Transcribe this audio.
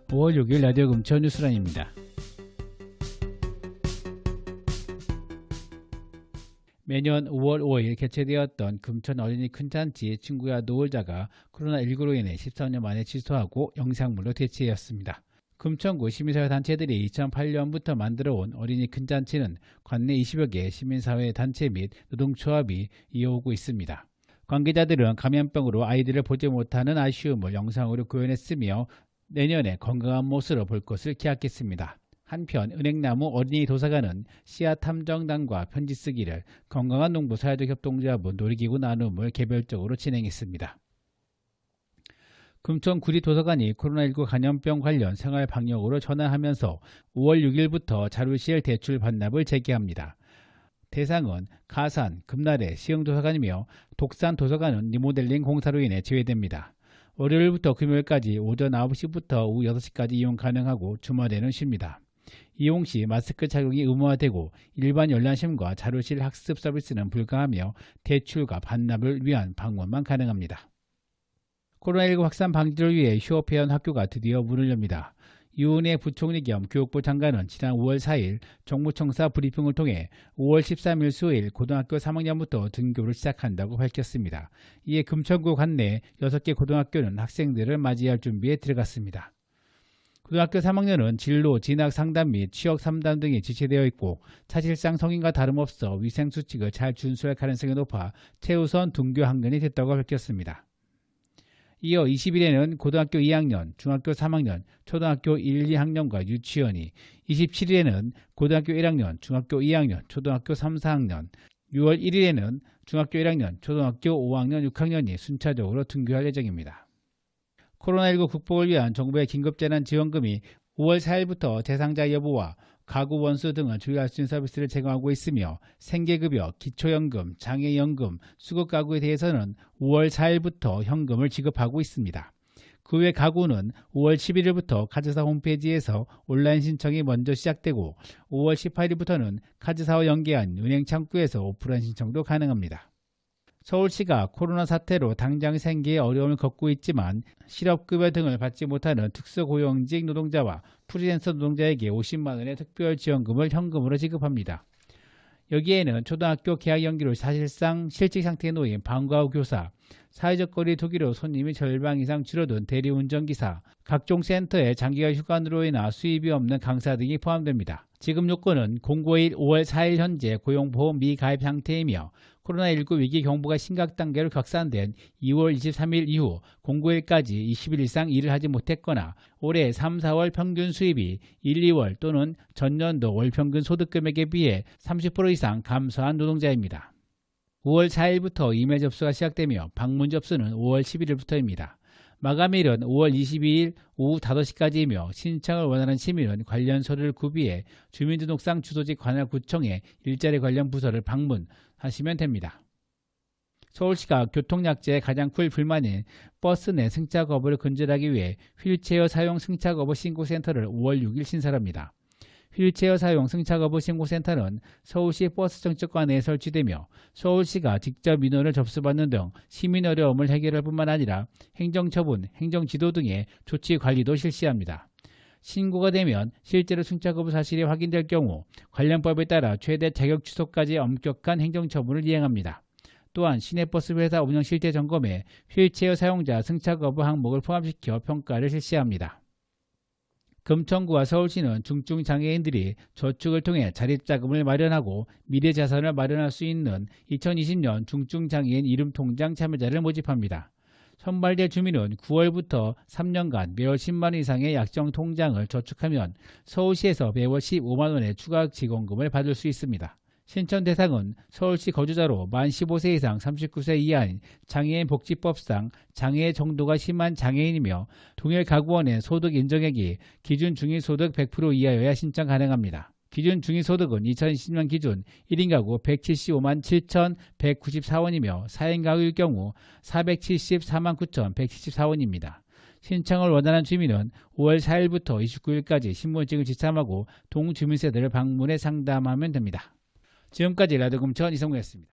5월 6일 라디오 금천 뉴스란입니다. 매년 5월 5일 개최되었던 금천 어린이 큰잔치 친구야 노을자가 코로나19로 인해 14년 만에 취소하고 영상물로 대체되었습니다. 금천구 시민사회 단체들이 2008년부터 만들어온 어린이 큰잔치는 관내 20여 개 시민사회 단체 및 노동조합이 이어오고 있습니다. 관계자들은 감염병으로 아이들을 보지 못하는 아쉬움을 영상으로 구현했으며 내년에 건강한 모습으로 볼 것을 기약했습니다. 한편 은행나무 어린이 도서관은 씨앗 탐정단과 편지 쓰기를, 건강한 농부 사회적 협동조합은 놀이기구 나눔을 개별적으로 진행했습니다. 금천 구리도서관이 코로나19 감염병 관련 생활 방역으로 전환하면서 5월 6일부터 자료실 대출 반납을 재개합니다. 대상은 가산, 금나래, 시흥도서관이며 독산도서관은 리모델링 공사로 인해 제외됩니다. 월요일부터 금요일까지 오전 9시부터 오후 6시까지 이용 가능하고 주말에는 쉽니다. 이용 시 마스크 착용이 의무화되고 일반 열람심과 자료실 학습 서비스는 불가하며 대출과 반납을 위한 방문만 가능합니다. 코로나19 확산 방지를 위해 휴업해온 학교가 드디어 문을 엽니다. 유은혜 부총리 겸 교육부 장관은 지난 5월 4일 정무청사 브리핑을 통해 5월 13일 수요일 고등학교 3학년부터 등교를 시작한다고 밝혔습니다. 이에 금천구 관내 6개 고등학교는 학생들을 맞이할 준비에 들어갔습니다. 고등학교 3학년은 진로, 진학 상담 및 취업 상담 등이 지체되어 있고 사실상 성인과 다름없어 위생수칙을 잘 준수할 가능성이 높아 최우선 등교 학년이 됐다고 밝혔습니다. 이어 20일에는 고등학교 2학년, 중학교 3학년, 초등학교 1, 2학년과 유치원이, 27일에는 고등학교 1학년, 중학교 2학년, 초등학교 3, 4학년, 6월 1일에는 중학교 1학년, 초등학교 5학년, 6학년이 순차적으로 등교할 예정입니다. 코로나19 극복을 위한 정부의 긴급재난지원금이 5월 4일부터 대상자 여부와 가구 원수 등을 조회할 수 있는 서비스를 제공하고 있으며 생계급여, 기초연금, 장애연금, 수급가구에 대해서는 5월 4일부터 현금을 지급하고 있습니다. 그 외 가구는 5월 11일부터 카드사 홈페이지에서 온라인 신청이 먼저 시작되고 5월 18일부터는 카드사와 연계한 은행 창구에서 오프라인 신청도 가능합니다. 서울시가 코로나 사태로 당장 생계에 어려움을 겪고 있지만 실업급여 등을 받지 못하는 특수고용직 노동자와 프리랜서 노동자에게 50만 원의 특별지원금을 현금으로 지급합니다. 여기에는 초등학교 개학 연기로 사실상 실직 상태에 놓인 방과 후 교사, 사회적 거리 두기로 손님이 절반 이상 줄어든 대리운전기사, 각종 센터의 장기간 휴관으로 인한 수입이 없는 강사 등이 포함됩니다. 지급 요건은 공고일 5월 4일 현재 고용보험 미가입 상태이며 코로나19 위기 경보가 심각 단계로 격상된 2월 23일 이후 공고일까지 20일 이상 일을 하지 못했거나 올해 3, 4월 평균 수입이 1, 2월 또는 전년도 월평균 소득금액에 비해 30% 이상 감소한 노동자입니다. 5월 4일부터 이메일 접수가 시작되며 방문 접수는 5월 11일부터입니다. 마감일은 5월 22일 오후 5시까지이며 신청을 원하는 시민은 관련 서류를 구비해 주민등록상 주소지 관할구청에 일자리 관련 부서를 방문하시면 됩니다. 서울시가 교통약자의 가장 큰 불만인 버스 내 승차 거부를 근절하기 위해 휠체어 사용 승차 거부 신고센터를 5월 6일 신설합니다. 휠체어 사용 승차 거부 신고센터는 서울시 버스 정책관에 설치되며 서울시가 직접 민원을 접수받는 등 시민 어려움을 해결할 뿐만 아니라 행정처분, 행정지도 등의 조치 관리도 실시합니다. 신고가 되면 실제로 승차 거부 사실이 확인될 경우 관련 법에 따라 최대 자격 취소까지 엄격한 행정처분을 이행합니다. 또한 시내버스 회사 운영 실태 점검에 휠체어 사용자 승차 거부 항목을 포함시켜 평가를 실시합니다. 금천구와 서울시는 중증장애인들이 저축을 통해 자립자금을 마련하고 미래자산을 마련할 수 있는 2020년 중증장애인 이름통장 참여자를 모집합니다. 선발될 주민은 9월부터 3년간 매월 10만 원 이상의 약정 통장을 저축하면 서울시에서 매월 15만 원의 추가 지원금을 받을 수 있습니다. 신청 대상은 서울시 거주자로 만 15세 이상 39세 이하인 장애인 복지법상 장애 정도가 심한 장애인이며 동일 가구원의 소득 인정액이 기준 중위소득 100% 이하여야 신청 가능합니다. 기준 중위소득은 2020년 기준 1인 가구 175만 7,194원이며 4인 가구일 경우 474만 9,174원입니다. 신청을 원하는 주민은 5월 4일부터 29일까지 신분증을 지참하고 동주민세대를 방문해 상담하면 됩니다. 지금까지 라디오 금천 이성구였습니다.